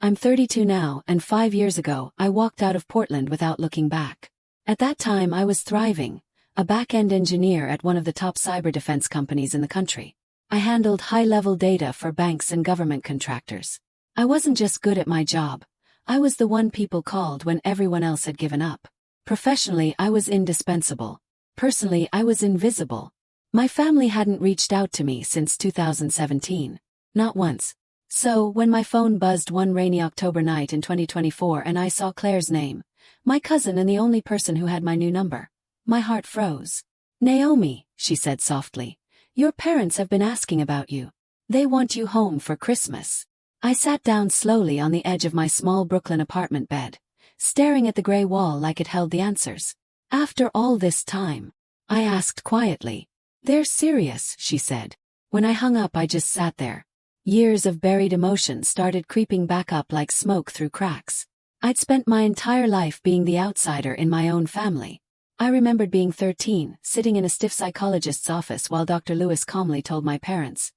I'm 32 now, and 5 years ago, I walked out of Portland without looking back. At that time, I was thriving, a back-end engineer at one of the top cyber defense companies in the country. I handled high-level data for banks and government contractors. I wasn't just good at my job. I was the one people called when everyone else had given up. Professionally, I was indispensable. Personally, I was invisible. My family hadn't reached out to me since 2017. Not once. So, when my phone buzzed one rainy October night in 2024 and I saw Claire's name, my cousin and the only person who had my new number, my heart froze. "Naomi," she said softly, "your parents have been asking about you. They want you home for Christmas." I sat down slowly on the edge of my small Brooklyn apartment bed, staring at the gray wall like it held the answers. "After all this time?" I asked quietly. "They're serious," she said. When I hung up, I just sat there. Years of buried emotion started creeping back up like smoke through cracks. I'd spent my entire life being the outsider in my own family. I remembered being 13, sitting in a stiff psychologist's office while Dr. Lewis calmly told my parents,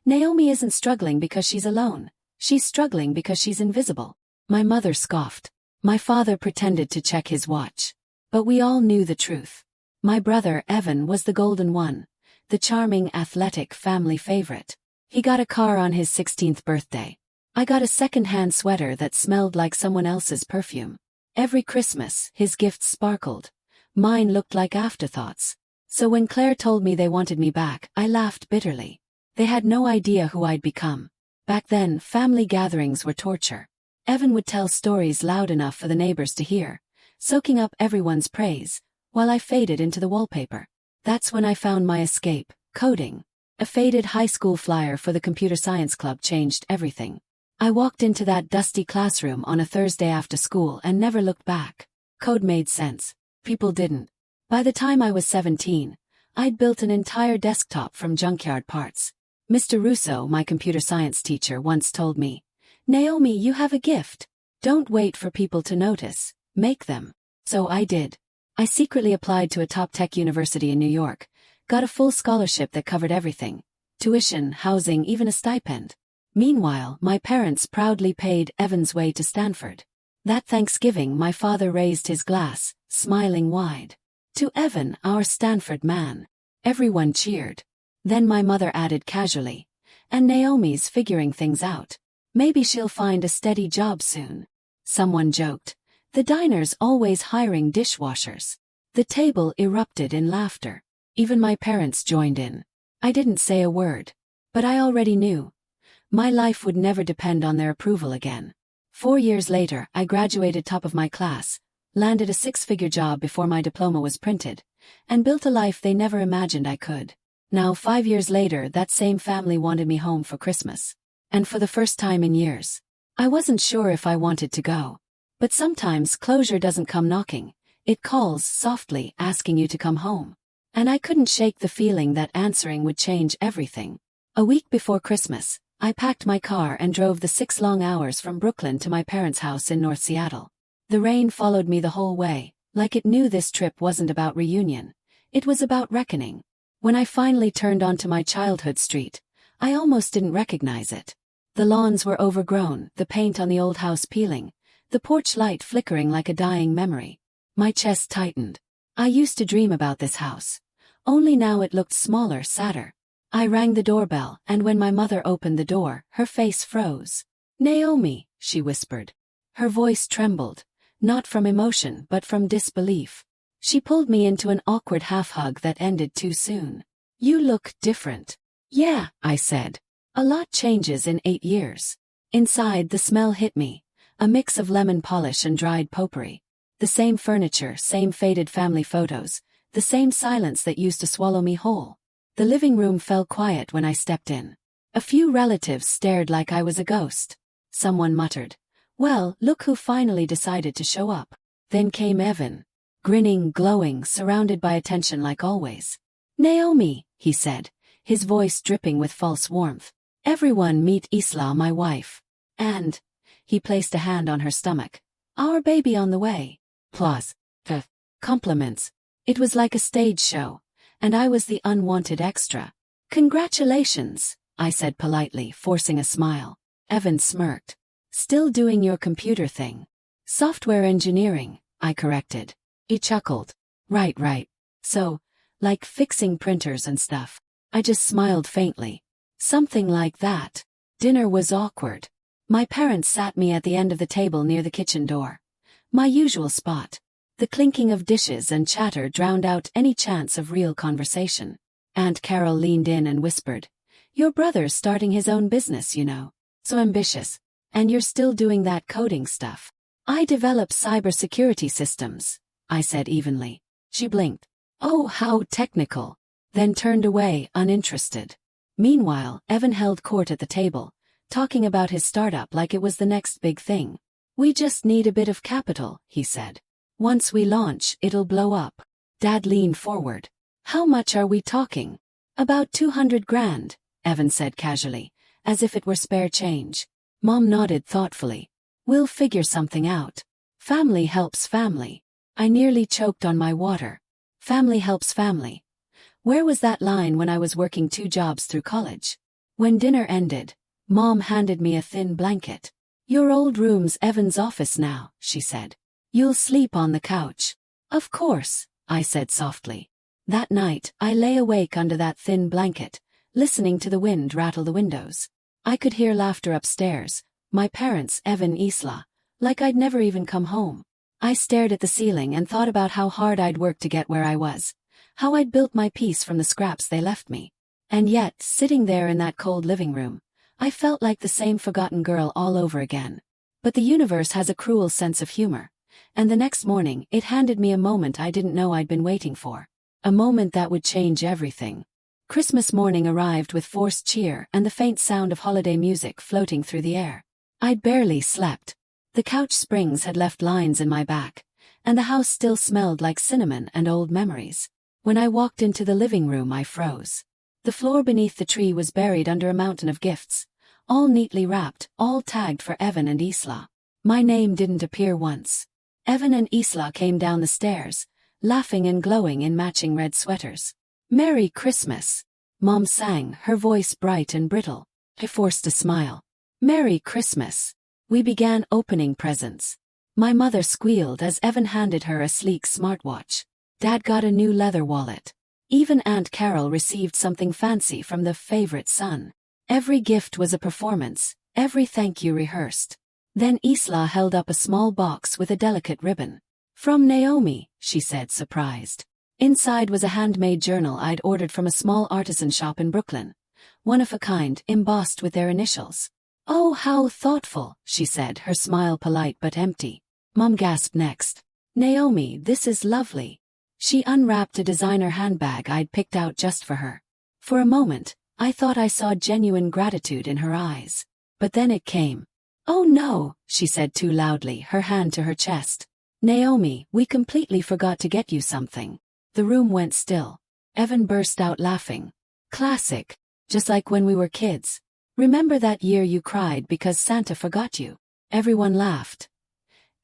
"Naomi isn't struggling because she's alone. She's struggling because she's invisible." My mother scoffed. My father pretended to check his watch. But we all knew the truth. My brother, Evan, was the golden one, the charming, athletic family favorite. He got a car on his 16th birthday. I got a second-hand sweater that smelled like someone else's perfume. Every Christmas, his gifts sparkled. Mine looked like afterthoughts. So when Claire told me they wanted me back, I laughed bitterly. They had no idea who I'd become. Back then, family gatherings were torture. Evan would tell stories loud enough for the neighbors to hear, soaking up everyone's praise, while I faded into the wallpaper. That's when I found my escape, coding. A faded high school flyer for the computer science club changed everything. I walked into that dusty classroom on a Thursday after school and never looked back. Code made sense. People didn't. By the time I was 17, I'd built an entire desktop from junkyard parts. Mr. Russo, my computer science teacher, once told me, "Naomi, you have a gift. Don't wait for people to notice. Make them." So I did. I secretly applied to a top tech university in New York, got a full scholarship that covered everything: tuition, housing, even a stipend. Meanwhile, my parents proudly paid Evan's way to Stanford. That Thanksgiving, my father raised his glass, smiling wide. "To Evan, our Stanford man." Everyone cheered. Then my mother added casually, "And Naomi's figuring things out. Maybe she'll find a steady job soon." Someone joked, "The diner's always hiring dishwashers." The table erupted in laughter. Even my parents joined in. I didn't say a word. But I already knew. My life would never depend on their approval again. 4 years later, I graduated top of my class, landed a six-figure job before my diploma was printed, and built a life they never imagined I could. Now, 5 years later, that same family wanted me home for Christmas. And for the first time in years, I wasn't sure if I wanted to go. But sometimes closure doesn't come knocking. It calls softly, asking you to come home. And I couldn't shake the feeling that answering would change everything. A week before Christmas, I packed my car and drove the 6 long hours from Brooklyn to my parents' house in North Seattle. The rain followed me the whole way, like it knew this trip wasn't about reunion. It was about reckoning. When I finally turned onto my childhood street, I almost didn't recognize it. The lawns were overgrown, the paint on the old house peeling, the porch light flickering like a dying memory. My chest tightened. I used to dream about this house. Only now it looked smaller, sadder. I rang the doorbell, and when my mother opened the door, her face froze. "Naomi," she whispered. Her voice trembled, not from emotion but from disbelief. She pulled me into an awkward half-hug that ended too soon. "You look different." "Yeah," I said. "A lot changes in 8 years." Inside, the smell hit me, a mix of lemon polish and dried potpourri. The same furniture, same faded family photos, the same silence that used to swallow me whole. The living room fell quiet when I stepped in. A few relatives stared like I was a ghost. Someone muttered, "Well, look who finally decided to show up." Then came Evan. Grinning, glowing, surrounded by attention like always. "Naomi," he said, his voice dripping with false warmth. "Everyone meet Isla, my wife. And," he placed a hand on her stomach, "our baby on the way." Plus, compliments. It was like a stage show, and I was the unwanted extra. "Congratulations," I said politely, forcing a smile. Evan smirked. Still doing your computer thing. Software engineering, I corrected. He chuckled. Right. So, like fixing printers and stuff. I just smiled faintly. Something like that. Dinner was awkward. My parents sat me at the end of the table near the kitchen door. My usual spot. The clinking of dishes and chatter drowned out any chance of real conversation. Aunt Carol leaned in and whispered, "Your brother's starting his own business, you know. So ambitious. And you're still doing that coding stuff." "I develop cybersecurity systems," I said evenly. She blinked. "Oh, how technical." Then turned away, uninterested. Meanwhile, Evan held court at the table, talking about his startup like it was the next big thing. "We just need a bit of capital," he said. "Once we launch, it'll blow up." Dad leaned forward. "How much are we talking?" "About 200 grand, Evan said casually, as if it were spare change. Mom nodded thoughtfully. "We'll figure something out. Family helps family." I nearly choked on my water. Family helps family. Where was that line when I was working 2 jobs through college? When dinner ended, Mom handed me a thin blanket. "Your old room's Evan's office now," she said. "You'll sleep on the couch." "Of course," I said softly. That night, I lay awake under that thin blanket, listening to the wind rattle the windows. I could hear laughter upstairs, my parents, Evan, Isla, like I'd never even come home. I stared at the ceiling and thought about how hard I'd worked to get where I was, how I'd built my peace from the scraps they left me. And yet, sitting there in that cold living room, I felt like the same forgotten girl all over again. But the universe has a cruel sense of humor, and the next morning it handed me a moment I didn't know I'd been waiting for. A moment that would change everything. Christmas morning arrived with forced cheer and the faint sound of holiday music floating through the air. I'd barely slept. The couch springs had left lines in my back, and the house still smelled like cinnamon and old memories. When I walked into the living room, I froze. The floor beneath the tree was buried under a mountain of gifts, all neatly wrapped, all tagged for Evan and Isla. My name didn't appear once. Evan and Isla came down the stairs, laughing and glowing in matching red sweaters. "Merry Christmas," Mom sang, her voice bright and brittle. I forced a smile. "Merry Christmas." We began opening presents. My mother squealed as Evan handed her a sleek smartwatch. Dad got a new leather wallet. Even Aunt Carol received something fancy from the favorite son. Every gift was a performance, every thank you rehearsed. Then Isla held up a small box with a delicate ribbon. "From Naomi," she said, surprised. Inside was a handmade journal I'd ordered from a small artisan shop in Brooklyn. One of a kind, embossed with their initials. "Oh, how thoughtful," she said, her smile polite but empty. Mom gasped next. "Naomi, this is lovely." She unwrapped a designer handbag I'd picked out just for her. For a moment, I thought I saw genuine gratitude in her eyes. But then it came. "Oh no," she said too loudly, her hand to her chest. "Naomi, we completely forgot to get you something." The room went still. Evan burst out laughing. "Classic. Just like when we were kids. Remember that year you cried because Santa forgot you?" Everyone laughed.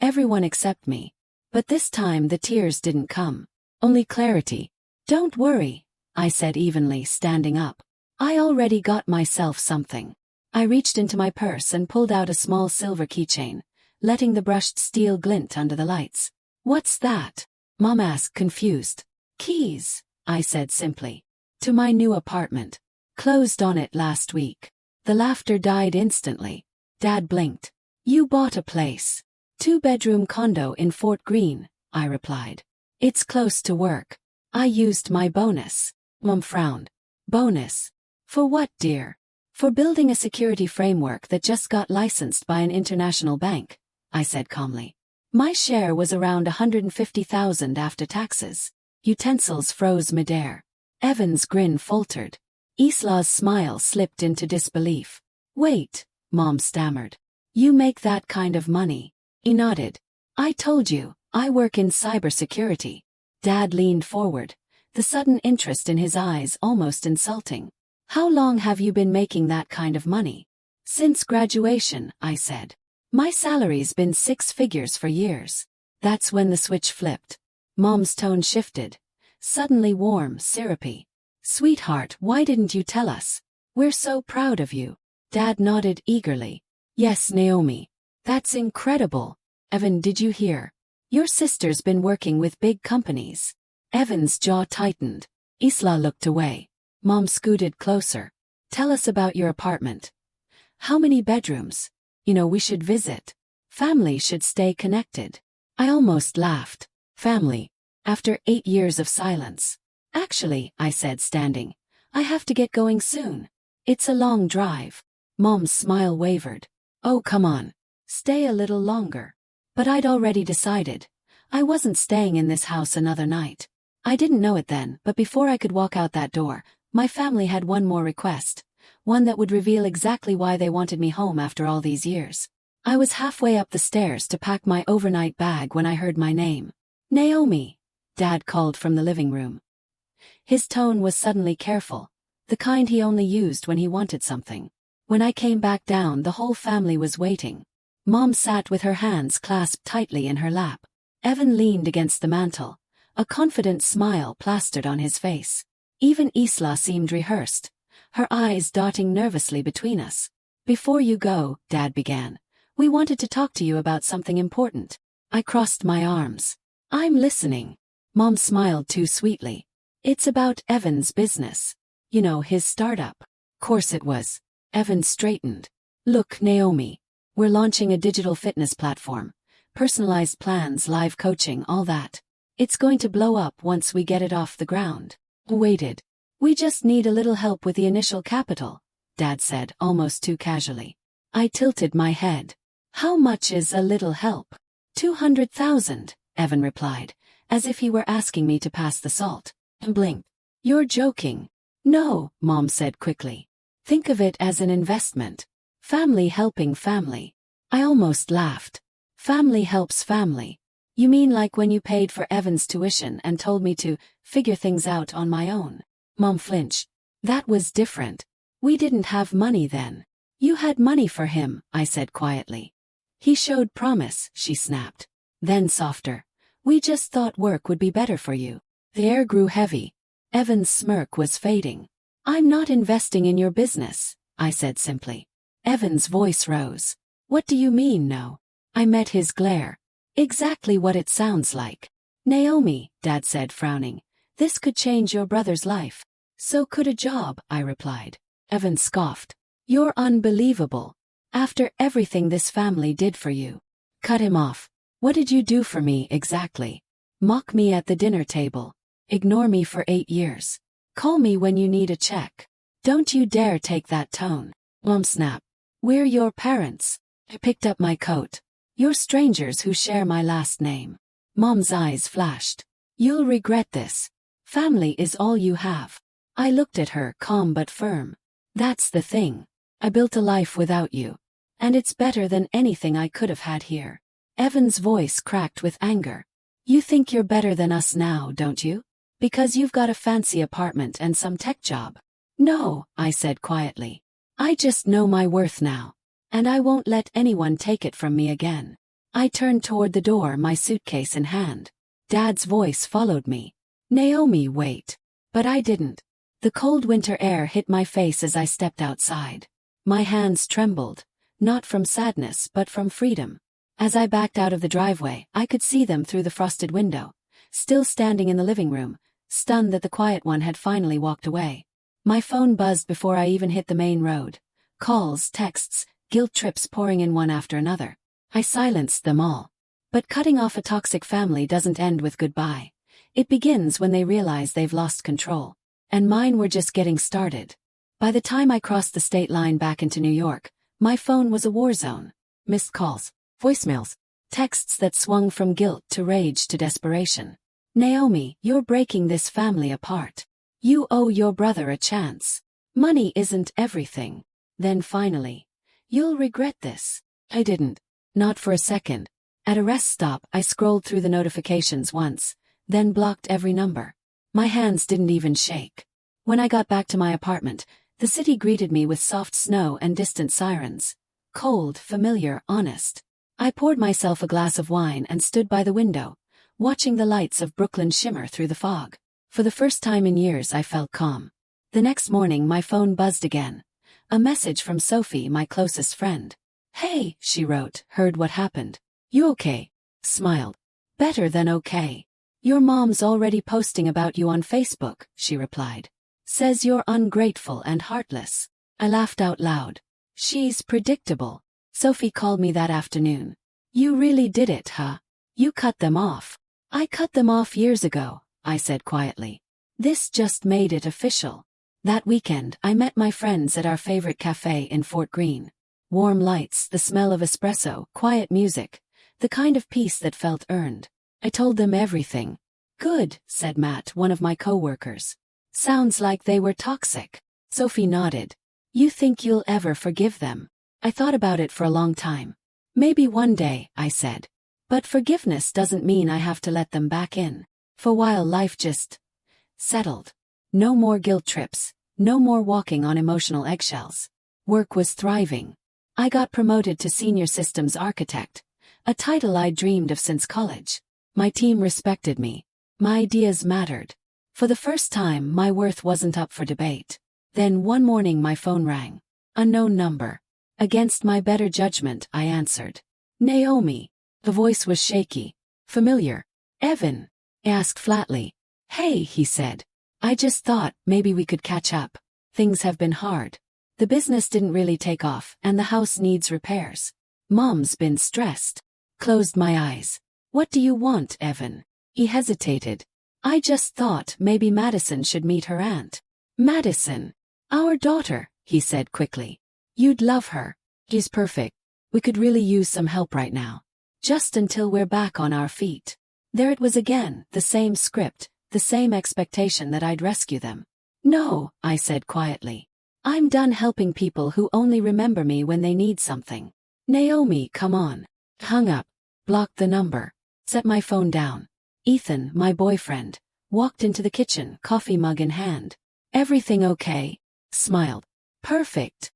Everyone except me. But this time the tears didn't come. Only clarity. "Don't worry," I said evenly, standing up. "I already got myself something." I reached into my purse and pulled out a small silver keychain, letting the brushed steel glint under the lights. "What's that?" Mom asked, confused. "Keys," I said simply. "To my new apartment. Closed on it last week." The laughter died instantly. Dad blinked. "You bought a place." 2-bedroom condo in Fort Greene," I replied. "It's close to work. I used my bonus." Mom frowned. "Bonus? For what, dear?" "For building a security framework that just got licensed by an international bank," I said calmly. "My share was around $150,000 after taxes." Utensils froze midair. Evan's grin faltered. Isla's smile slipped into disbelief. "Wait," Mom stammered. "You make that kind of money?" He nodded. "I told you, I work in cybersecurity." Dad leaned forward, the sudden interest in his eyes almost insulting. "How long have you been making that kind of money?" "Since graduation," I said. "My salary's been 6 figures for years." That's when the switch flipped. Mom's tone shifted. Suddenly warm, syrupy. "Sweetheart, why didn't you tell us? We're so proud of you." Dad nodded eagerly. "Yes, Naomi. That's incredible. Evan, did you hear? Your sister's been working with big companies. Evan's jaw tightened. Isla looked away. Mom scooted closer. Tell us about your apartment. How many bedrooms? We should visit. Family should stay connected. I almost laughed. Family. After 8 years of silence. Actually, I said, standing. I have to get going soon. It's a long drive. Mom's smile wavered. Oh, come on. Stay a little longer. But I'd already decided. I wasn't staying in this house another night. I didn't know it then, but before I could walk out that door, my family had one more request. One that would reveal exactly why they wanted me home after all these years. I was halfway up the stairs to pack my overnight bag when I heard my name. Naomi, Dad called from the living room. His tone was suddenly careful, the kind he only used when he wanted something. When I came back down, the whole family was waiting. Mom sat with her hands clasped tightly in her lap. Evan leaned against the mantel, a confident smile plastered on his face. Even Isla seemed rehearsed, her eyes darting nervously between us. Before you go, Dad began, we wanted to talk to you about something important. I crossed my arms. I'm listening. Mom smiled too sweetly. It's about Evan's business. His startup. Course it was. Evan straightened. Look, Naomi. We're launching a digital fitness platform. Personalized plans, live coaching, all that. It's going to blow up once we get it off the ground. Waited. We just need a little help with the initial capital, Dad said, almost too casually. I tilted my head. How much is a little help? 200,000, Evan replied, as if he were asking me to pass the salt. And blinked. You're joking. No, Mom said quickly. Think of it as an investment. Family helping family. I almost laughed. Family helps family. You mean like when you paid for Evan's tuition and told me to figure things out on my own? Mom flinched. That was different. We didn't have money then. You had money for him, I said quietly. He showed promise, she snapped. Then softer. We just thought work would be better for you. The air grew heavy. Evan's smirk was fading. I'm not investing in your business, I said simply. Evan's voice rose. What do you mean, no? I met his glare. Exactly what it sounds like. Naomi, Dad said, frowning. This could change your brother's life. So could a job, I replied. Evan scoffed. You're unbelievable. After everything this family did for you. Cut him off. What did you do for me exactly? Mock me at the dinner table. Ignore me for 8 years. Call me when you need a check. Don't you dare take that tone. Mom snapped. We're your parents. I picked up my coat. You're strangers who share my last name. Mom's eyes flashed. You'll regret this. Family is all you have. I looked at her, calm but firm. That's the thing. I built a life without you. And it's better than anything I could have had here. Evan's voice cracked with anger. You think you're better than us now, don't you? Because you've got a fancy apartment and some tech job. No, I said quietly. I just know my worth now. And I won't let anyone take it from me again. I turned toward the door, my suitcase in hand. Dad's voice followed me. Naomi, wait. But I didn't. The cold winter air hit my face as I stepped outside. My hands trembled, not from sadness but from freedom. As I backed out of the driveway, I could see them through the frosted window, still standing in the living room, stunned that the quiet one had finally walked away. My phone buzzed before I even hit the main road. Calls, texts, guilt trips pouring in one after another. I silenced them all. But cutting off a toxic family doesn't end with goodbye. It begins when they realize they've lost control. And mine were just getting started. By the time I crossed the state line back into New York, my phone was a war zone. Missed calls, voicemails, texts that swung from guilt to rage to desperation. Naomi, you're breaking this family apart. You owe your brother a chance. Money isn't everything. Then finally, you'll regret this. I didn't. Not for a second. At a rest stop, I scrolled through the notifications once, then blocked every number. My hands didn't even shake. When I got back to my apartment, the city greeted me with soft snow and distant sirens. Cold, familiar, honest. I poured myself a glass of wine and stood by the window, watching the lights of Brooklyn shimmer through the fog. For the first time in years I felt calm. The next morning my phone buzzed again. A message from Sophie, my closest friend. Hey, she wrote, heard what happened. You okay? Smiled. Better than okay. Your mom's already posting about you on Facebook, she replied. Says you're ungrateful and heartless. I laughed out loud. She's predictable. Sophie called me that afternoon. You really did it, huh? You cut them off. I cut them off years ago, I said quietly. This just made it official. That weekend, I met my friends at our favorite cafe in Fort Greene. Warm lights, the smell of espresso, quiet music, the kind of peace that felt earned. I told them everything. Good, said Matt, one of my co-workers. Sounds like they were toxic. Sophie nodded. You think you'll ever forgive them? I thought about it for a long time. Maybe one day, I said. But forgiveness doesn't mean I have to let them back in. For a while life just settled. No more guilt trips, no more walking on emotional eggshells. Work was thriving. I got promoted to senior systems architect, a title I dreamed of since college. My team respected me. My ideas mattered. For the first time, my worth wasn't up for debate. Then one morning my phone rang. Unknown number. Against my better judgment, I answered. Naomi. The voice was shaky. Familiar. Evan. I asked flatly. Hey, he said. I just thought maybe we could catch up. Things have been hard. The business didn't really take off, and the house needs repairs. Mom's been stressed. Closed my eyes. What do you want, Evan? He hesitated. I just thought maybe Madison should meet her aunt. Madison. Our daughter, he said quickly. You'd love her. She's perfect. We could really use some help right now. Just until we're back on our feet. There it was again, the same script, the same expectation that I'd rescue them. No, I said quietly. I'm done helping people who only remember me when they need something. Naomi, come on. Hung up. Blocked the number. Set my phone down. Ethan, my boyfriend, walked into the kitchen, coffee mug in hand. Everything okay? Smiled. Perfect.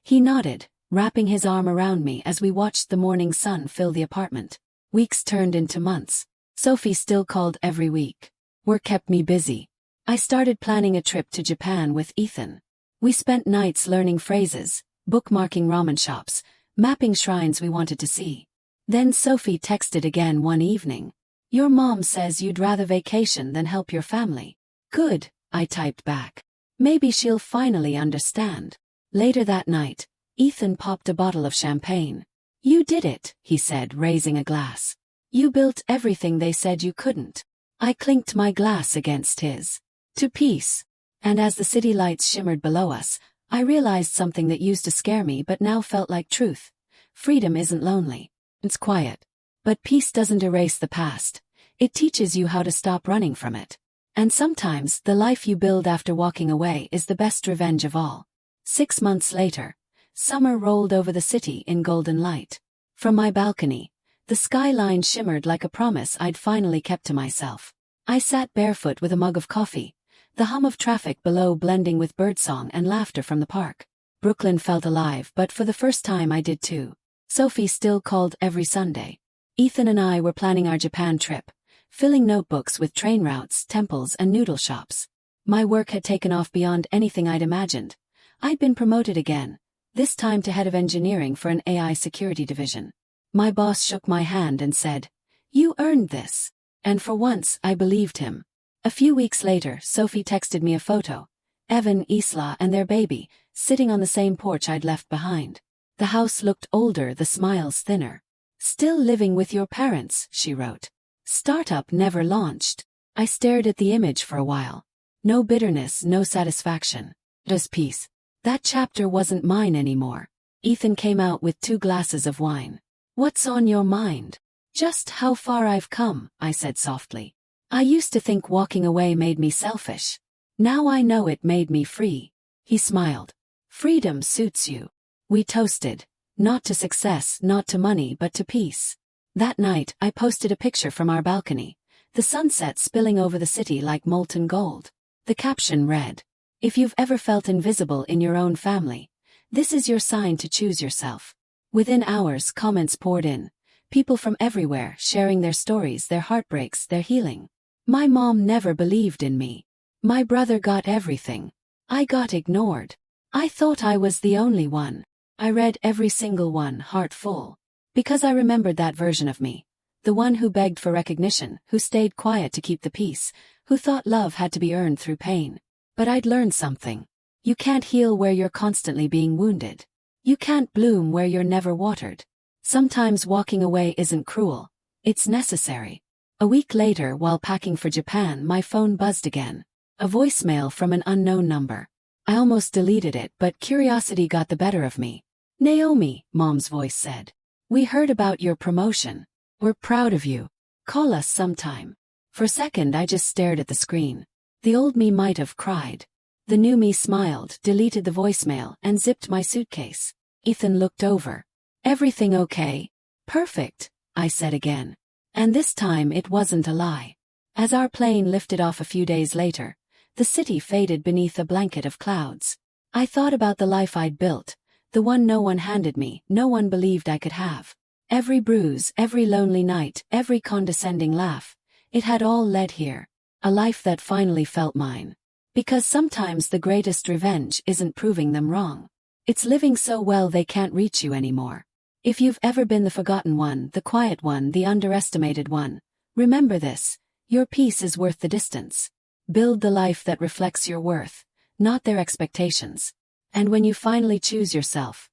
He nodded, wrapping his arm around me as we watched the morning sun fill the apartment. Weeks turned into months. Sophie still called every week. Work kept me busy. I started planning a trip to Japan with Ethan. We spent nights learning phrases, bookmarking ramen shops, mapping shrines we wanted to see. Then Sophie texted again one evening. Your mom says you'd rather vacation than help your family. Good, I typed back. Maybe she'll finally understand. Later that night, Ethan popped a bottle of champagne. You did it, he said, raising a glass. You built everything they said you couldn't. I clinked my glass against his. To peace. And as the city lights shimmered below us, I realized something that used to scare me but now felt like truth. Freedom isn't lonely. It's quiet. But peace doesn't erase the past. It teaches you how to stop running from it. And sometimes, the life you build after walking away is the best revenge of all. 6 months later, summer rolled over the city in golden light. From my balcony, the skyline shimmered like a promise I'd finally kept to myself. I sat barefoot with a mug of coffee, the hum of traffic below blending with birdsong and laughter from the park. Brooklyn felt alive, but for the first time I did too. Sophie still called every Sunday. Ethan and I were planning our Japan trip, filling notebooks with train routes, temples, and noodle shops. My work had taken off beyond anything I'd imagined. I'd been promoted again, this time to head of engineering for an AI security division. My boss shook my hand and said, "You earned this." And for once, I believed him. A few weeks later, Sophie texted me a photo. Evan, Isla, and their baby, sitting on the same porch I'd left behind. The house looked older, the smiles thinner. Still living with your parents, she wrote. Startup never launched. I stared at the image for a while. No bitterness, no satisfaction. Just peace. That chapter wasn't mine anymore. Ethan came out with 2 glasses of wine. What's on your mind? Just how far I've come, I said softly. I used to think walking away made me selfish. Now I know it made me free. He smiled. Freedom suits you. We toasted. Not to success, not to money, but to peace. That night, I posted a picture from our balcony, the sunset spilling over the city like molten gold. The caption read, "If you've ever felt invisible in your own family, this is your sign to choose yourself." Within hours, comments poured in. People from everywhere sharing their stories, their heartbreaks, their healing. My mom never believed in me. My brother got everything. I got ignored. I thought I was the only one. I read every single one, heart full. Because I remembered that version of me. The one who begged for recognition, who stayed quiet to keep the peace, who thought love had to be earned through pain. But I'd learned something. You can't heal where you're constantly being wounded. You can't bloom where you're never watered. Sometimes walking away isn't cruel. It's necessary. A week later, while packing for Japan, my phone buzzed again. A voicemail from an unknown number. I almost deleted it, but curiosity got the better of me. Naomi, Mom's voice said. We heard about your promotion. We're proud of you. Call us sometime. For a second I just stared at the screen. The old me might have cried. The new me smiled, deleted the voicemail, and zipped my suitcase. Ethan looked over. Everything okay? Perfect, I said again. And this time it wasn't a lie. As our plane lifted off a few days later, the city faded beneath a blanket of clouds. I thought about the life I'd built, the one no one handed me, no one believed I could have. Every bruise, every lonely night, every condescending laugh, it had all led here. A life that finally felt mine. Because sometimes the greatest revenge isn't proving them wrong. It's living so well they can't reach you anymore. If you've ever been the forgotten one, the quiet one, the underestimated one, remember this: your peace is worth the distance. Build the life that reflects your worth, not their expectations. And when you finally choose yourself,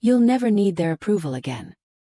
you'll never need their approval again.